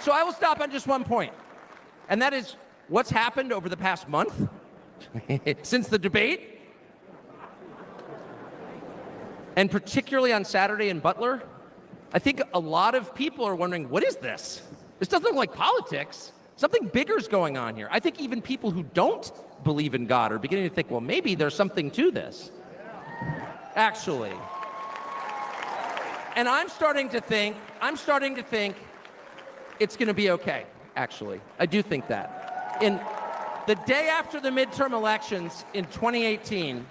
So I will stop on just one point, and that is what's happened over the past month since the debate, and particularly on Saturday in Butler. I think a lot of people are wondering, what is this? This doesn't look like politics. Something bigger is going on here. I think even people who don't believe in God are beginning to think, well, maybe there's something to this, actually. And I'm starting to think it's going to be okay, actually. I do think that. In the day after the midterm elections in 2018,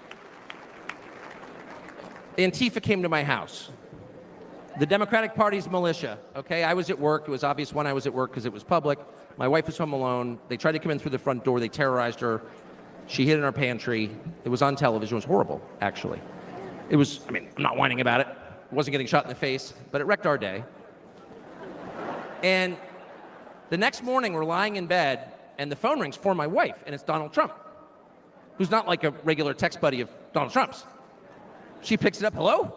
Antifa came to my house. The Democratic Party's militia, okay? I was at work. It was obvious when I was at work because it was public. My wife was home alone. They tried to come in through the front door. They terrorized her. She hid in our pantry. It was on television. It was horrible, actually. It was, I mean, I'm not whining about it. I wasn't getting shot in the face, but it wrecked our day. And the next morning, we're lying in bed, and the phone rings for my wife, and it's Donald Trump, who's not like a regular text buddy of Donald Trump's. She picks it up. Hello?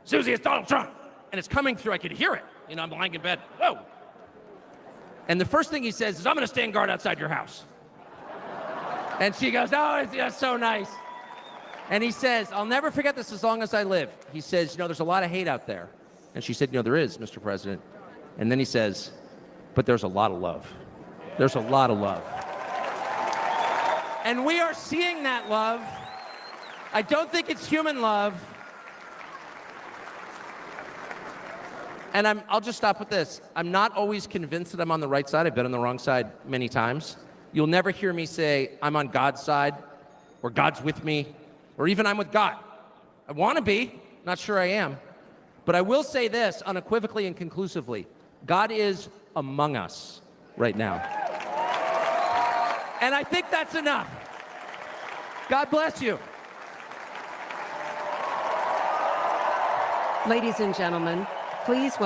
Susie, it's Donald Trump. And it's coming through. I could hear it. You know, I'm lying in bed. Whoa. And the first thing he says is, I'm going to stand guard outside your house. And she goes, oh, that's so nice. And he says, I'll never forget this as long as I live. He says, you know, there's a lot of hate out there. And she said, you know, there is, Mr. President. And then he says, but there's a lot of love. There's a lot of love. And we are seeing that love. I don't think it's human love. And I'll just stop with this. I'm not always convinced that I'm on the right side. I've been on the wrong side many times. You'll never hear me say, I'm on God's side, or God's with me, or even I'm with God. I want to be, not sure I am. But I will say this unequivocally and conclusively. God is among us right now. And I think that's enough. God bless you. Ladies and gentlemen, please welcome